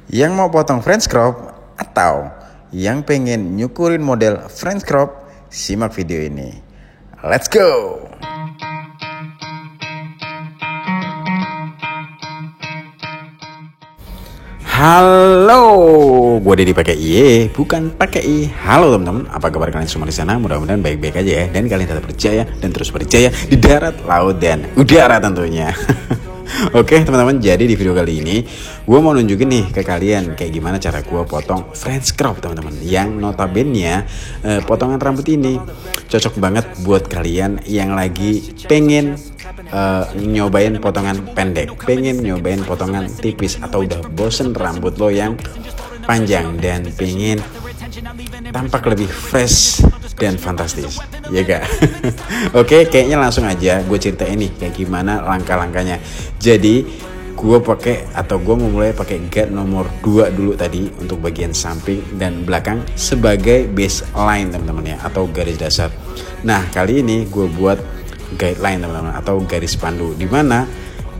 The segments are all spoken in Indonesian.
Yang mau potong French crop atau yang pengen nyukurin model French crop, simak video ini. Let's go! Halo, gue Dedi pakai IE, bukan pakai I. Halo teman-teman, apa kabar kalian semua di sana? Mudah-mudahan baik-baik aja ya, dan kalian tetap berjaya dan terus berjaya di darat, laut, dan udara tentunya. Oke teman-teman, jadi di video kali ini gue mau nunjukin nih ke kalian kayak gimana cara gue potong French crop teman-teman. Yang notabene potongan rambut ini cocok banget buat kalian yang lagi pengen nyobain potongan pendek, pengen nyobain potongan tipis, atau udah bosen rambut lo yang panjang dan pengen tampak lebih fresh dan fantastis, ya gak? Oke, kayaknya langsung aja gue ceritain nih kayak gimana langkah-langkahnya. Jadi gue mau mulai pakai guide nomor 2 dulu tadi untuk bagian samping dan belakang sebagai baseline teman-teman ya, atau garis dasar. Nah kali ini gue buat guideline teman-teman, atau garis pandu, dimana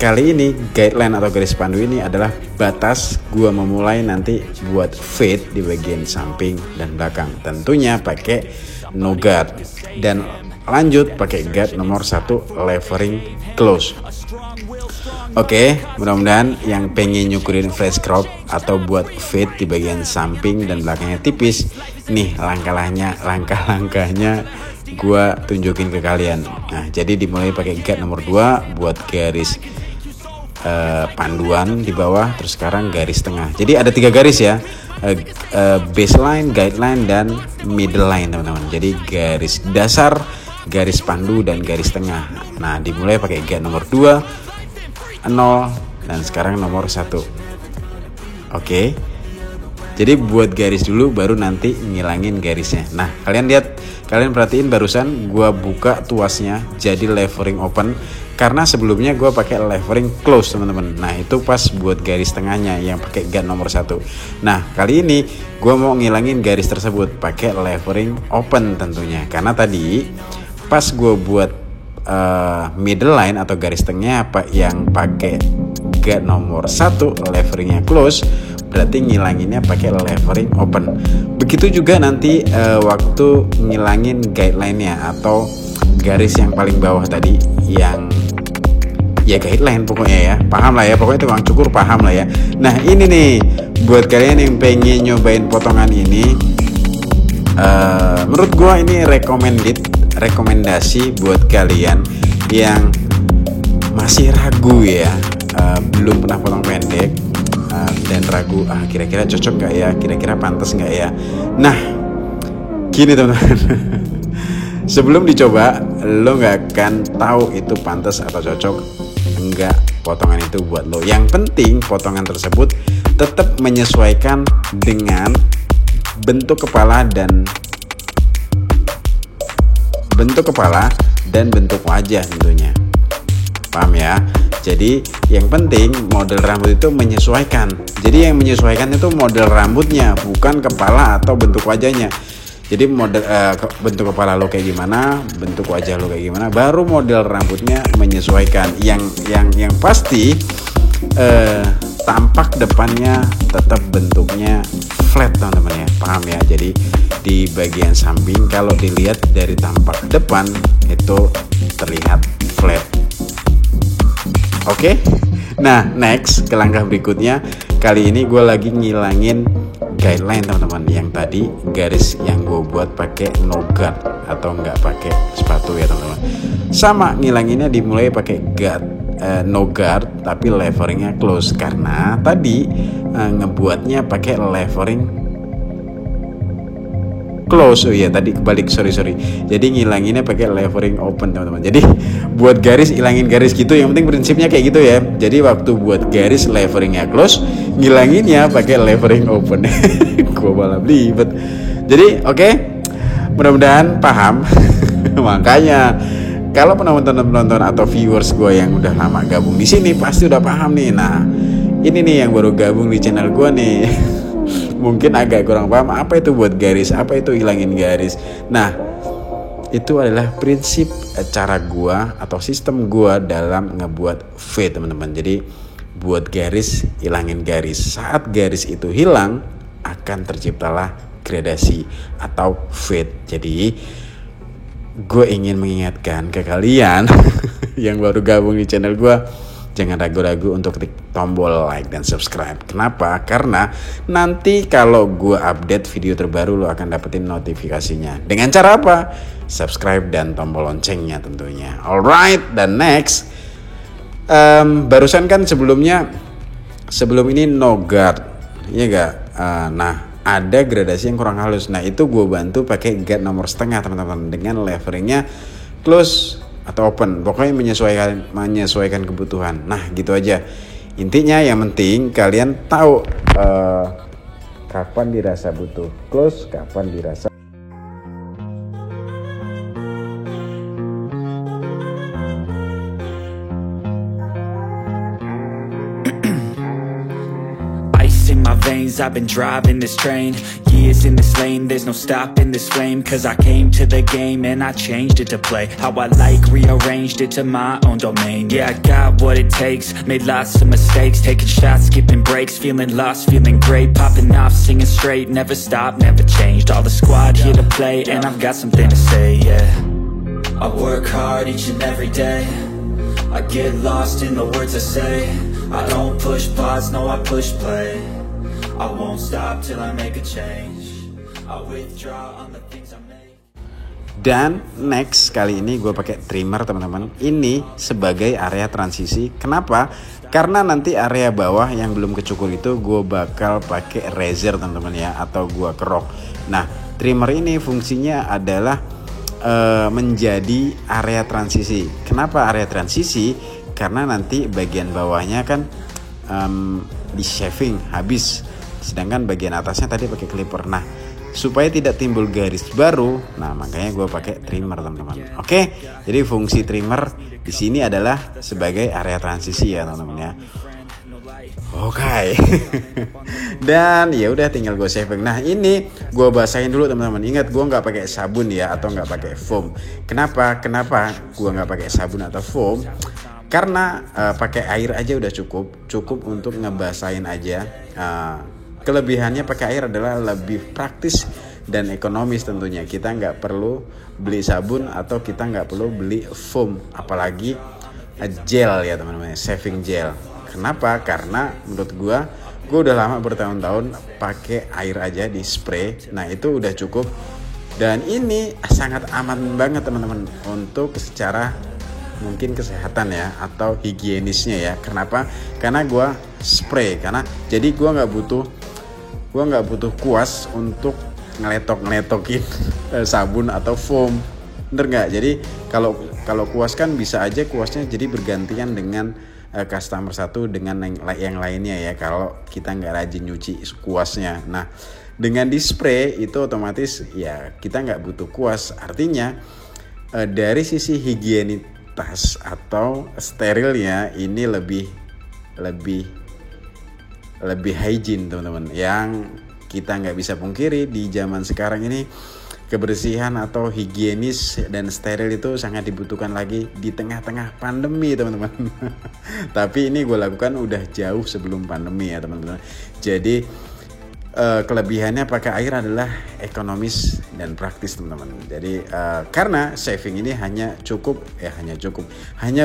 kali ini guideline atau garis pandu ini adalah batas gua memulai nanti buat fade di bagian samping dan belakang, tentunya pakai no guard, dan lanjut pakai guard nomor 1 levering close. Oke, mudah-mudahan yang pengen nyukurin French crop atau buat fade di bagian samping dan belakangnya tipis, nih langkah-langkahnya gua tunjukin ke kalian. Nah, jadi dimulai pakai guide nomor 2 buat garis panduan di bawah, terus sekarang garis tengah. Jadi ada 3 garis ya, baseline, guideline, dan middle line teman-teman. Jadi garis dasar, garis pandu, dan garis tengah. Nah, dimulai pakai guide nomor 2, 0, dan sekarang nomor 1. Oke. Jadi buat garis dulu, baru nanti ngilangin garisnya. Nah, kalian perhatiin barusan gua buka tuasnya jadi levering open, karena sebelumnya gua pakai levering close teman-teman. Nah, itu pas buat garis tengahnya yang pakai guide nomor 1. Nah, kali ini gua mau ngilangin garis tersebut pakai levering open tentunya, karena tadi pas gua buat middle line atau garis tengahnya yang pakai guide nomor 1 leveringnya close, berarti ngilanginnya pakai levering open. Begitu juga nanti waktu ngilangin guideline-nya atau garis yang paling bawah tadi, yang ya guideline pokoknya ya, paham lah ya, pokoknya tukang cukur paham lah ya. Nah ini nih buat kalian yang pengen nyobain potongan ini, menurut gua ini rekomendasi buat kalian yang masih ragu ya, belum pernah potong pendek, dan ragu kira-kira cocok gak ya, kira-kira pantas gak ya. Nah gini teman-teman, sebelum dicoba lo gak akan tahu itu pantas atau cocok enggak potongan itu buat lo. Yang penting potongan tersebut tetap menyesuaikan dengan bentuk kepala dan bentuk wajah tentunya, paham ya. Jadi yang penting model rambut itu menyesuaikan. Jadi yang menyesuaikan itu model rambutnya, bukan kepala atau bentuk wajahnya. Jadi model bentuk kepala lo kayak gimana, bentuk wajah lo kayak gimana, baru model rambutnya menyesuaikan. Yang pasti tampak depannya tetap bentuknya flat teman-teman ya, paham ya. Jadi di bagian samping kalau dilihat dari tampak depan itu terlihat flat. Oke. Nah, next ke langkah berikutnya. Kali ini gue lagi ngilangin guideline teman-teman. Yang tadi garis yang gue buat pakai no guard atau nggak pakai sepatu ya teman-teman. Sama ngilanginnya dimulai pakai guard, no guard tapi leveringnya close, karena tadi ngebuatnya pakai levering close. Oh iya tadi kebalik, sorry. Jadi ngilanginnya pakai levering open teman-teman. Jadi buat garis ilangin garis gitu, yang penting prinsipnya kayak gitu ya. Jadi waktu buat garis leveringnya close, ngilanginnya pakai levering open. Gua malah belibet. Jadi oke, mudah-mudahan paham. Makanya kalau penonton atau viewers gue yang udah lama gabung di sini pasti udah paham nih. Nah ini nih yang baru gabung di channel gue nih. Mungkin agak kurang paham apa itu buat garis, apa itu hilangin garis. Nah itu adalah prinsip cara gua atau sistem gua dalam ngebuat fade teman-teman. Jadi buat garis, hilangin garis. Saat garis itu hilang, akan terciptalah gradasi atau fade. Jadi gue ingin mengingatkan ke kalian yang baru gabung di channel gue, jangan ragu-ragu untuk klik tombol like dan subscribe. Kenapa? Karena nanti kalau gue update video terbaru, lo akan dapetin notifikasinya. Dengan cara apa? Subscribe dan tombol loncengnya tentunya. Alright, dan next, barusan kan sebelum ini no guard, iya gak? Nah, ada gradasi yang kurang halus. Nah, itu gue bantu pakai guard nomor setengah teman-teman, dengan leveringnya close atau open, pokoknya menyesuaikan kebutuhan. Nah, gitu aja intinya. Yang penting kalian tahu kapan dirasa butuh close, kapan dirasa in my veins, I've been driving this train. Years in this lane, there's no stopping this flame. Cause I came to the game and I changed it to play how I like, rearranged it to my own domain. Yeah, I got what it takes, made lots of mistakes, taking shots, skipping breaks, feeling lost, feeling great, popping off, singing straight, never stopped, never changed. All the squad here to play and I've got something to say, yeah. I work hard each and every day, I get lost in the words I say. I don't push pause, no I push play. I won't stop till I make a change. I withdraw on the things I make. Dan next, kali ini gue pakai trimmer teman-teman. Ini sebagai area transisi. Kenapa? Karena nanti area bawah yang belum kecukur itu gue bakal pakai razor teman-teman ya, atau gue kerok. Nah, trimmer ini fungsinya adalah menjadi area transisi. Kenapa area transisi? Karena nanti bagian bawahnya kan di shaving habis, sedangkan bagian atasnya tadi pakai clipper. Nah, supaya tidak timbul garis baru, nah makanya gue pakai trimmer teman-teman. Oke, jadi fungsi trimmer di sini adalah sebagai area transisi ya teman-teman ya. Oke. Dan ya udah tinggal gue shaving. Nah, ini gue basahin dulu teman-teman. Ingat, gue nggak pakai sabun ya, atau nggak pakai foam. Kenapa gue nggak pakai sabun atau foam? Karena pakai air aja udah cukup untuk ngebasahin aja. Kelebihannya pakai air adalah lebih praktis dan ekonomis tentunya. Kita nggak perlu beli sabun atau kita nggak perlu beli foam, apalagi gel ya teman-teman, shaving gel. Kenapa? Karena menurut gue udah lama bertahun-tahun pakai air aja di spray. Nah, itu udah cukup. Dan ini sangat aman banget teman-teman untuk secara mungkin kesehatan ya, atau higienisnya ya. Kenapa? Karena gue spray. Jadi gue nggak butuh kuas untuk ngeletokin sabun atau foam. Bener nggak? Jadi kalau kuas kan bisa aja kuasnya jadi bergantian dengan customer satu dengan yang lainnya ya, kalau kita nggak rajin nyuci kuasnya. Nah, dengan di spray itu otomatis ya kita nggak butuh kuas. Artinya dari sisi higienitas atau sterilnya ini lebih hygiene teman-teman. Yang kita nggak bisa pungkiri di zaman sekarang ini, kebersihan atau higienis dan steril itu sangat dibutuhkan lagi di tengah-tengah pandemi teman-teman. Tapi ini gue lakukan udah jauh sebelum pandemi ya teman-teman. Jadi kelebihannya pakai air adalah ekonomis dan praktis teman-teman. Jadi karena shaving ini hanya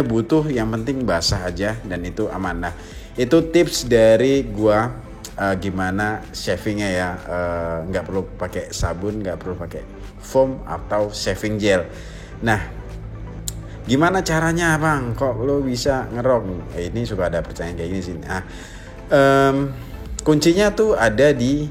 butuh yang penting basah aja dan itu aman. Nah, itu tips dari gue gimana shavingnya ya. Nggak perlu pakai sabun, nggak perlu pakai foam atau shaving gel. Nah, gimana caranya bang? Kok lo bisa ngerok? Ini suka ada pertanyaan kayak gini sih. Nah, kuncinya tuh ada di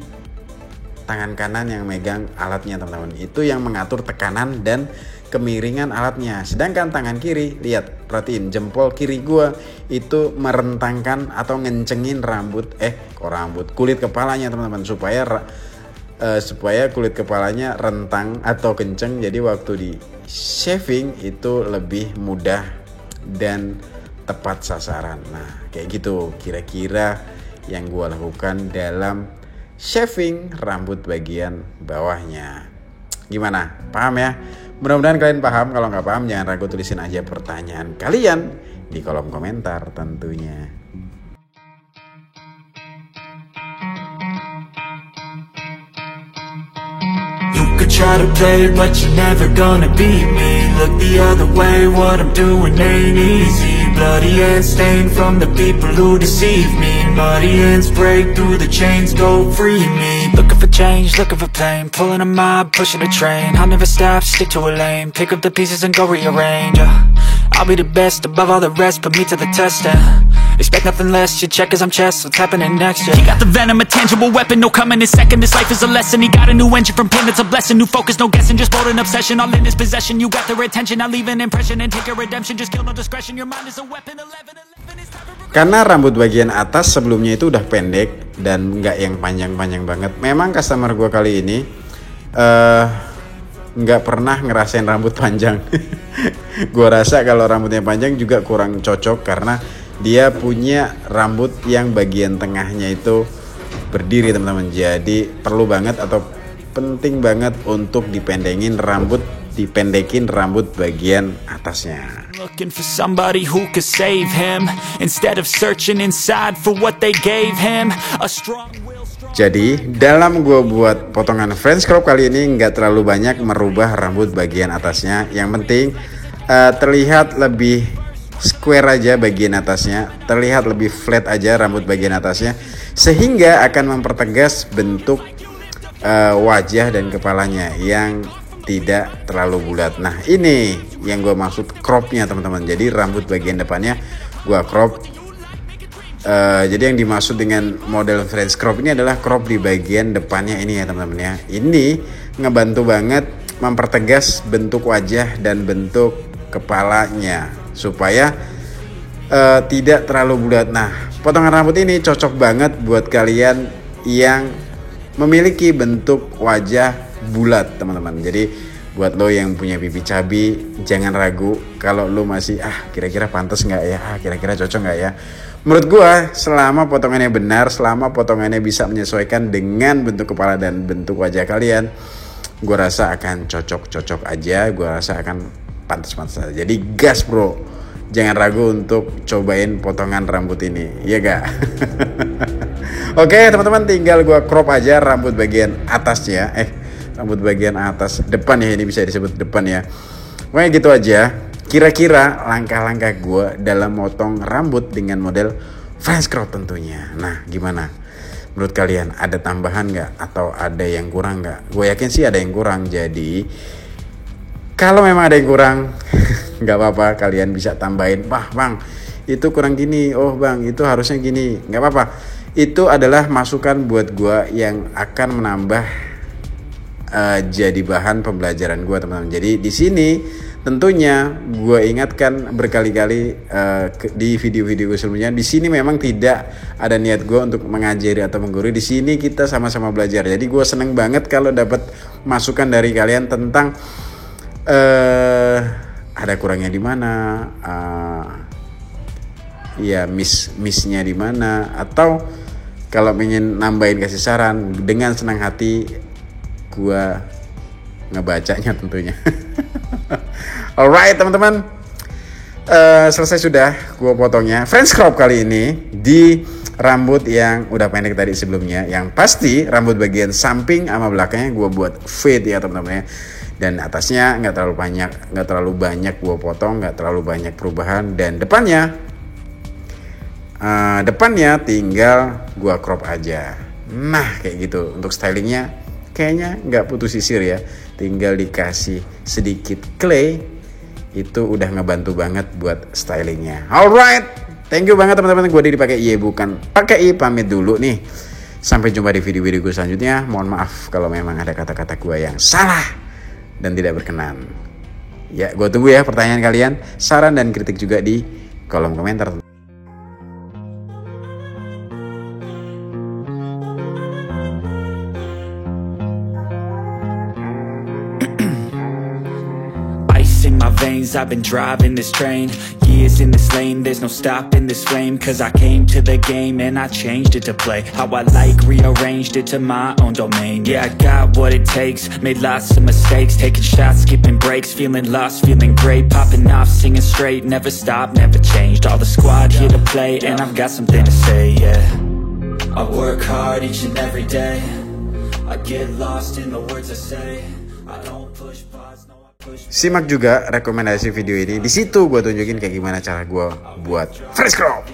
tangan kanan yang megang alatnya teman-teman. Itu yang mengatur tekanan dan kemiringan alatnya. Sedangkan tangan kiri, lihat, perhatiin jempol kiri gua itu merentangkan atau ngencengin kulit kepalanya teman-teman, supaya kulit kepalanya rentang atau kenceng. Jadi waktu di shaving itu lebih mudah dan tepat sasaran. Nah, kayak gitu kira-kira yang gua lakukan dalam shaving rambut bagian bawahnya. Gimana? Paham ya? Mudah-mudahan kalian paham. Kalau nggak paham jangan ragu, tulisin aja pertanyaan kalian di kolom komentar tentunya. try to play, but you're never gonna beat me. Look the other way, what I'm doing ain't easy. Bloody hands stained from the people who deceive me. Muddy hands break through the chains, go free me. Looking for change, looking for pain, pulling a mob, pushing a train. I'll never stop, stick to a lane, pick up the pieces and go rearrange. I'll be the best above all the rest, put me to the test, expect nothing less, you check as I'm chess, what's happening next, He got the venom, a tangible weapon, no coming in second. This life is a lesson, he got a new engine. From pain it's a blessing, new focus, no guessing. Just bold and obsession, all in his possession. You got their attention, I leave an impression and take a redemption. Just kill no discretion, your mind is a weapon. 11 is time to... Karena rambut bagian atas sebelumnya itu udah pendek dan nggak yang panjang-panjang banget. Memang customer gue kali ini nggak pernah ngerasain rambut panjang. Gue rasa kalau rambutnya panjang juga kurang cocok karena dia punya rambut yang bagian tengahnya itu berdiri, teman-teman. Jadi perlu banget atau penting banget untuk dipendekin rambut bagian atasnya. Looking for somebody who could save him instead of searching inside for what they gave him. A strong will. Jadi dalam gue buat potongan French crop kali ini nggak terlalu banyak merubah rambut bagian atasnya. Yang penting terlihat lebih square aja bagian atasnya, terlihat lebih flat aja rambut bagian atasnya, sehingga akan mempertegas bentuk wajah dan kepalanya yang tidak terlalu bulat. Nah ini yang gue maksud cropnya, teman-teman. Jadi rambut bagian depannya gue crop. Jadi yang dimaksud dengan model French crop ini adalah crop di bagian depannya ini ya, teman-teman ya. Ini ngebantu banget mempertegas bentuk wajah dan bentuk kepalanya supaya tidak terlalu bulat. Nah, potongan rambut ini cocok banget buat kalian yang memiliki bentuk wajah bulat, teman-teman. Jadi buat lo yang punya pipi cabi, jangan ragu kalau lo masih kira-kira pantas nggak ya, kira-kira cocok nggak ya. Menurut gua selama potongannya benar, selama potongannya bisa menyesuaikan dengan bentuk kepala dan bentuk wajah kalian, gua rasa akan cocok aja, gua rasa akan pantas aja. Jadi gas bro, jangan ragu untuk cobain potongan rambut ini, ya gak? Oke teman-teman, tinggal gua crop aja rambut bagian atasnya, rambut bagian atas depan ya, ini bisa disebut depan ya. Pokoknya gitu aja. Kira-kira langkah-langkah gue dalam motong rambut dengan model French crop tentunya. Nah gimana? Menurut kalian ada tambahan nggak? Atau ada yang kurang nggak? Gue yakin sih ada yang kurang. Jadi kalau memang ada yang kurang, nggak apa-apa, kalian bisa tambahin. Wah bang, itu kurang gini. Oh bang, itu harusnya gini. Nggak apa-apa. Itu adalah masukan buat gue yang akan menambah jadi bahan pembelajaran gue, teman-teman. Jadi di sini tentunya gue ingatkan berkali-kali di video-video sebelumnya, di sini memang tidak ada niat gue untuk mengajari atau menggurui. Di sini kita sama-sama belajar. Jadi gue seneng banget kalau dapat masukan dari kalian tentang ada kurangnya di mana, ya missnya di mana, atau kalau ingin nambahin kasih saran, dengan senang hati gue ngebacanya tentunya. Alright teman-teman, selesai sudah gue potongnya French crop kali ini di rambut yang udah pendek tadi sebelumnya. Yang pasti rambut bagian samping sama belakangnya gue buat fade ya teman-teman ya. Dan atasnya nggak terlalu banyak gue potong, nggak terlalu banyak perubahan. Dan depannya tinggal gue crop aja. Nah kayak gitu untuk stylingnya. Kayaknya nggak putus sisir ya, tinggal dikasih sedikit clay, itu udah ngebantu banget buat stylingnya. Alright, thank you banget teman-teman. Gue dipakai bukan pakai pamit dulu nih. Sampai jumpa di video-video gue selanjutnya. Mohon maaf kalau memang ada kata-kata gue yang salah dan tidak berkenan. Ya, gue tunggu ya pertanyaan kalian, saran dan kritik juga di kolom komentar. In my veins, I've been driving this train. Years in this lane, there's no stopping this flame. Cause I came to the game and I changed it to play how I like, rearranged it to my own domain. Yeah, I got what it takes, made lots of mistakes, taking shots, skipping breaks, feeling lost, feeling great, popping off, singing straight, never stopped, never changed. All the squad here to play and I've got something to say, yeah. I work hard each and every day, I get lost in the words I say. Simak juga rekomendasi video ini. Di situ gue tunjukin kayak gimana cara gue buat fresh crop.